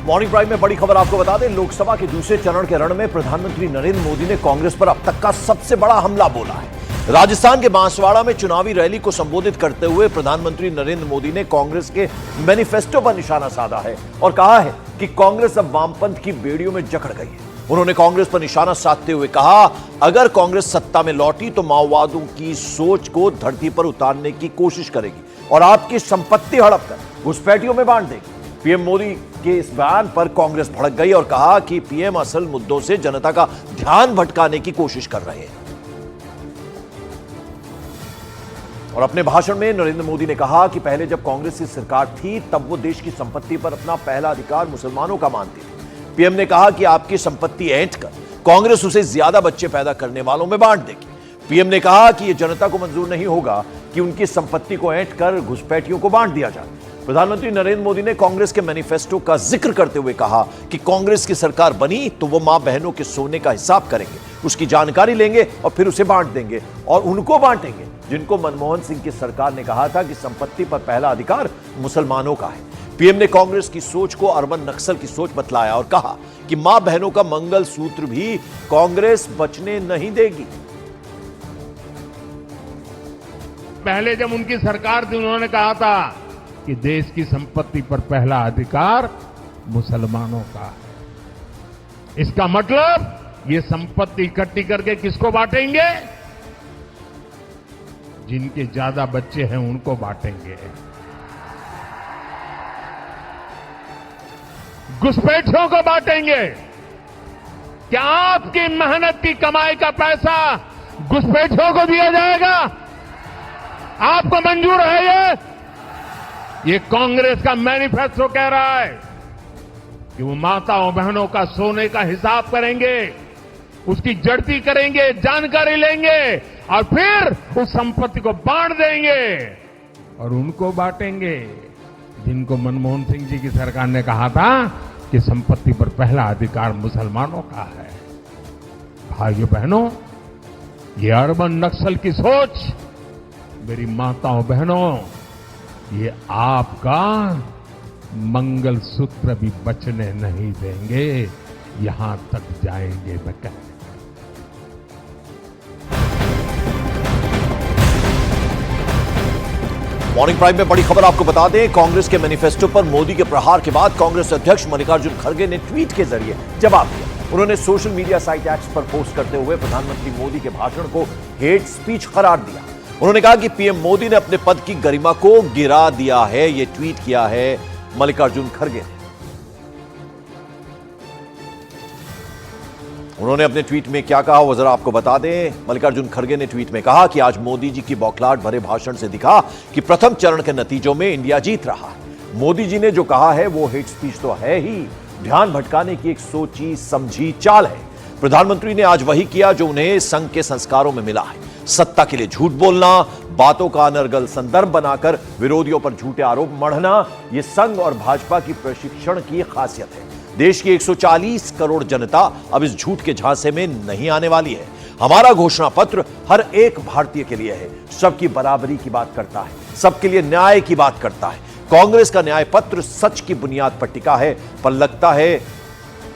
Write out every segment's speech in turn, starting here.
Morning prime में बड़ी खबर आपको बता दें, लोकसभा के दूसरे चरण के रण में प्रधानमंत्री नरेंद्र मोदी ने कांग्रेस पर अब तक का सबसे बड़ा हमला बोला है। राजस्थान के बांसवाड़ा में चुनावी रैली को संबोधित करते हुए प्रधानमंत्री नरेंद्र मोदी ने कांग्रेस के मैनिफेस्टो पर निशाना साधा है और कहा है कि कांग्रेस अब वामपंथ की बेड़ियों में जकड़ गई है। उन्होंने कांग्रेस पर निशाना साधते हुए कहा, अगर कांग्रेस सत्ता में लौटी तो माओवादियों की सोच को धरती पर उतारने की कोशिश करेगी और आपकी संपत्ति हड़प कर घुसपैठियों में बांट देगी। पीएम मोदी के इस बयान पर कांग्रेस भड़क गई और कहा कि पीएम असल मुद्दों से जनता का ध्यान भटकाने की कोशिश कर रहे हैं। और अपने भाषण में नरेंद्र मोदी ने कहा कि पहले जब कांग्रेस की सरकार थी तब वो देश की संपत्ति पर अपना पहला अधिकार मुसलमानों का मानती थी। पीएम ने कहा कि आपकी संपत्ति ऐंठ कर कांग्रेस उसे ज्यादा बच्चे पैदा करने वालों में बांट देगी। पीएम ने कहा कि यह जनता को मंजूर नहीं होगा कि उनकी संपत्ति को ऐंठ कर घुसपैठियों को बांट दिया जाए। प्रधानमंत्री नरेंद्र मोदी ने कांग्रेस के मैनिफेस्टो का जिक्र करते हुए कहा कि कांग्रेस की सरकार बनी तो वो मां बहनों के सोने का हिसाब करेंगे, उसकी जानकारी लेंगे और फिर उसे बांट देंगे और उनको बांटेंगे जिनको मनमोहन सिंह की सरकार ने कहा था कि संपत्ति पर पहला अधिकार मुसलमानों का है। पीएम ने कांग्रेस की सोच को अर्बन नक्सल की सोच बतलाया और कहा कि मां बहनों का मंगल सूत्र भी कांग्रेस बचने नहीं देगी। पहले जब उनकी सरकार थी उन्होंने कहा था कि देश की संपत्ति पर पहला अधिकार मुसलमानों का है। इसका मतलब ये संपत्ति इकट्ठी करके किसको बांटेंगे? जिनके ज्यादा बच्चे हैं उनको बांटेंगे। घुसपैठियों को बांटेंगे। क्या आपकी मेहनत की कमाई का पैसा घुसपैठियों को दिया जाएगा? आपको मंजूर है ये कांग्रेस का मैनिफेस्टो कह रहा है कि वो माताओं बहनों का सोने का हिसाब करेंगे, उसकी जड़ती करेंगे, जानकारी लेंगे और फिर उस संपत्ति को बांट देंगे और उनको बांटेंगे जिनको मनमोहन सिंह जी की सरकार ने कहा था कि संपत्ति पर पहला अधिकार मुसलमानों का है। भाइयों बहनों, ये अर्बन नक्सल की सोच मेरी माताओं बहनों, ये आपका मंगल सूत्र भी बचने नहीं देंगे, यहां तक जाएंगे मैं कह। मॉर्निंग प्राइम में बड़ी खबर आपको बता दें, कांग्रेस के मैनिफेस्टो पर मोदी के प्रहार के बाद कांग्रेस अध्यक्ष मल्लिकार्जुन खड़गे ने ट्वीट के जरिए जवाब दिया। उन्होंने सोशल मीडिया साइट एक्स पर पोस्ट करते हुए प्रधानमंत्री मोदी के भाषण को हेट स्पीच करार दिया। उन्होंने कहा कि पीएम मोदी ने अपने पद की गरिमा को गिरा दिया है। यह ट्वीट किया है मल्लिकार्जुन खड़गे ने। उन्होंने अपने ट्वीट में क्या कहा वो जरा आपको बता दें। मल्लिकार्जुन खड़गे ने ट्वीट में कहा कि आज मोदी जी की बौखलाहट भरे भाषण से दिखा कि प्रथम चरण के नतीजों में इंडिया जीत रहा है। मोदी जी ने जो कहा है वो हेट स्पीच तो है ही, ध्यान भटकाने की एक सोची समझी चाल है। प्रधानमंत्री ने आज वही किया जो उन्हें संघ के संस्कारों में मिला है। सत्ता के लिए झूठ बोलना, बातों का अनर्गल संदर्भ बनाकर विरोधियों पर झूठे आरोप मढ़ना, यह संघ और भाजपा की प्रशिक्षण की खासियत है। देश की 140 करोड़ जनता अब इस झूठ के झांसे में नहीं आने वाली है। हमारा घोषणा पत्र हर एक भारतीय के लिए है, सबकी बराबरी की बात करता है, सबके लिए न्याय की बात करता है। कांग्रेस का न्याय पत्र सच की बुनियाद पर टिका है, पर लगता है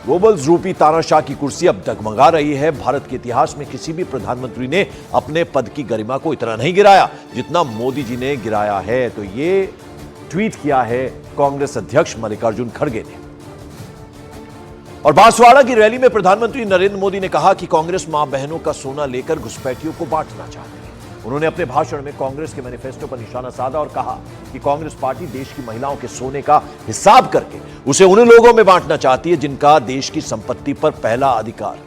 गोबल्स रूपी तानाशाह की कुर्सी अब डगमगा रही है। भारत के इतिहास में किसी भी प्रधानमंत्री ने अपने पद की गरिमा को इतना नहीं गिराया जितना मोदी जी ने गिराया है। तो ये ट्वीट किया है कांग्रेस अध्यक्ष मल्लिकार्जुन खड़गे ने। और बांसवाड़ा की रैली में प्रधानमंत्री नरेंद्र मोदी ने कहा कि कांग्रेस मां बहनों का सोना लेकर घुसपैठियों को बांटना चाहती है। उन्होंने अपने भाषण में कांग्रेस के मैनिफेस्टो पर निशाना साधा और कहा कि कांग्रेस पार्टी देश की महिलाओं के सोने का हिसाब करके उसे उन लोगों में बांटना चाहती है जिनका देश की संपत्ति पर पहला अधिकार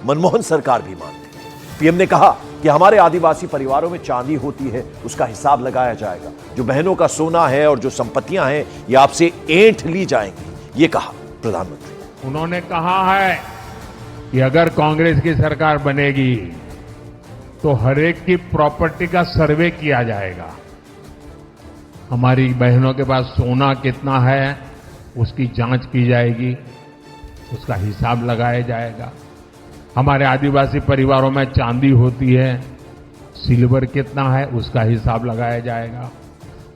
मनमोहन सरकार भी मानती है। पीएम ने कहा कि हमारे आदिवासी परिवारों में चांदी होती है, उसका हिसाब लगाया जाएगा। जो बहनों का सोना है और जो संपत्तियां हैं ये आपसे ऐंठ ली जाएंगी, ये कहा प्रधानमंत्री। उन्होंने कहा है कि अगर कांग्रेस की सरकार बनेगी तो हर एक की प्रॉपर्टी का सर्वे किया जाएगा। हमारी बहनों के पास सोना कितना है उसकी जांच की जाएगी, उसका हिसाब लगाया जाएगा। हमारे आदिवासी परिवारों में चांदी होती है, सिल्वर कितना है उसका हिसाब लगाया जाएगा।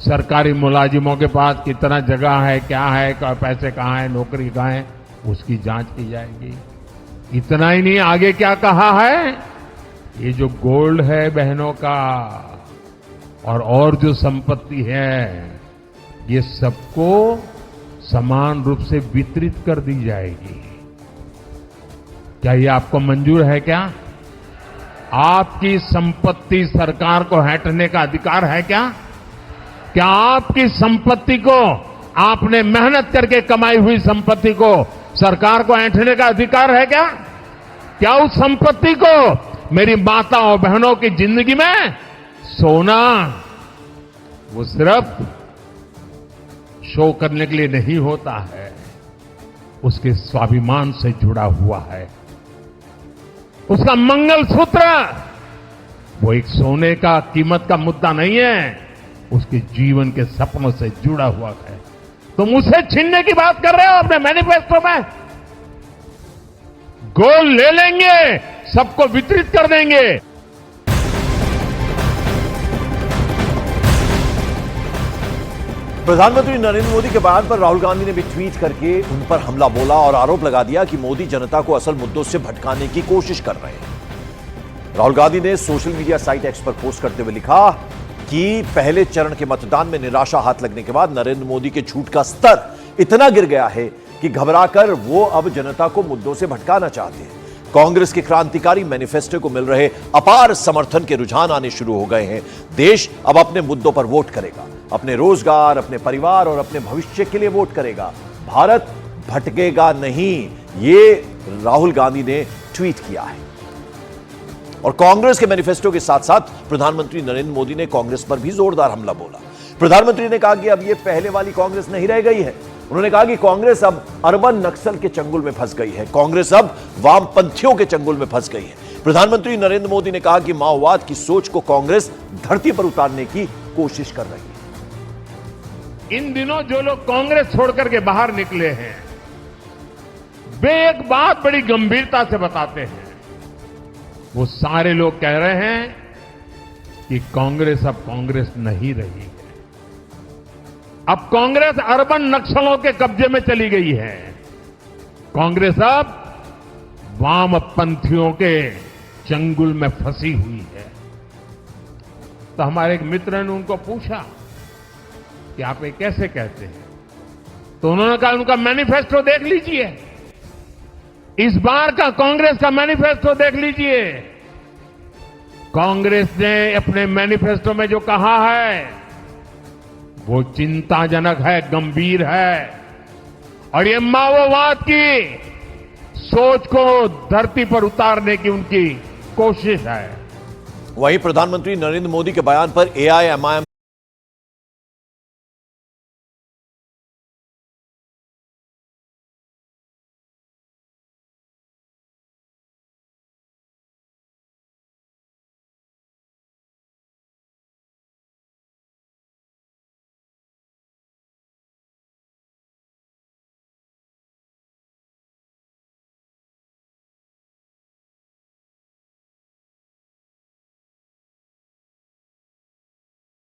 सरकारी मुलाजिमों के पास कितना जगह है, क्या है, पैसे कहाँ है, नौकरी कहाँ है, उसकी जांच की जाएगी। इतना ही नहीं, आगे क्या कहा है, ये जो गोल्ड है बहनों का और जो संपत्ति है, ये सबको समान रूप से वितरित कर दी जाएगी। क्या ये आपको मंजूर है? क्या आपकी संपत्ति सरकार को हटने का अधिकार है? क्या आपकी संपत्ति को, आपने मेहनत करके कमाई हुई संपत्ति को सरकार को ऐंठने का अधिकार है? क्या उस संपत्ति को मेरी माता और बहनों की जिंदगी में सोना वो सिर्फ शो करने के लिए नहीं होता है, उसके स्वाभिमान से जुड़ा हुआ है। उसका मंगलसूत्र वो एक सोने का कीमत का मुद्दा नहीं है, उसके जीवन के सपनों से जुड़ा हुआ है। तुम उसे छीनने की बात कर रहे हो अपने मैनिफेस्टो में। गोल्ड ले लेंगे, सबको वितरित कर देंगे। प्रधानमंत्री नरेंद्र मोदी के बयान पर राहुल गांधी ने भी ट्वीट करके उन पर हमला बोला और आरोप लगा दिया कि मोदी जनता को असल मुद्दों से भटकाने की कोशिश कर रहे हैं। राहुल गांधी ने सोशल मीडिया साइट एक्स पर पोस्ट करते हुए लिखा कि पहले चरण के मतदान में निराशा हाथ लगने के बाद नरेंद्र मोदी के झूठ का स्तर इतना गिर गया है कि घबराकर वो अब जनता को मुद्दों से भटकाना चाहते हैं। कांग्रेस के क्रांतिकारी मैनिफेस्टो को मिल रहे अपार समर्थन के रुझान आने शुरू हो गए हैं। देश अब अपने मुद्दों पर वोट करेगा, अपने रोजगार, अपने परिवार और अपने भविष्य के लिए वोट करेगा। भारत भटकेगा नहीं, ये राहुल गांधी ने ट्वीट किया है। और कांग्रेस के मैनिफेस्टो के साथ साथ प्रधानमंत्री नरेंद्र मोदी ने कांग्रेस पर भी जोरदार हमला बोला। प्रधानमंत्री ने कहा कि अब ये पहले वाली कांग्रेस नहीं रह गई है। उन्होंने कहा कि कांग्रेस अब अर्बन नक्सल के चंगुल में फंस गई है, कांग्रेस अब वामपंथियों के चंगुल में फंस गई है। प्रधानमंत्री नरेंद्र मोदी ने कहा कि माओवाद की सोच को कांग्रेस धरती पर उतारने की कोशिश कर रही है। इन दिनों जो लोग कांग्रेस छोड़कर के बाहर निकले हैं, वे एक बात बड़ी गंभीरता से बताते हैं। वो सारे लोग कह रहे हैं कि कांग्रेस अब कांग्रेस नहीं रही है, अब कांग्रेस अर्बन नक्सलों के कब्जे में चली गई है, कांग्रेस अब वामपंथियों के चंगुल में फंसी हुई है। तो हमारे एक मित्र ने उनको पूछा कि आप ये कैसे कहते हैं, तो उन्होंने कहा उनका मैनिफेस्टो देख लीजिए, इस बार का कांग्रेस का मैनिफेस्टो देख लीजिए। कांग्रेस ने अपने मैनिफेस्टो में जो कहा है वो चिंताजनक है, गंभीर है, और ये माओवाद की सोच को धरती पर उतारने की उनकी कोशिश है। वहीं प्रधानमंत्री नरेंद्र मोदी के बयान पर एआईएमआईएम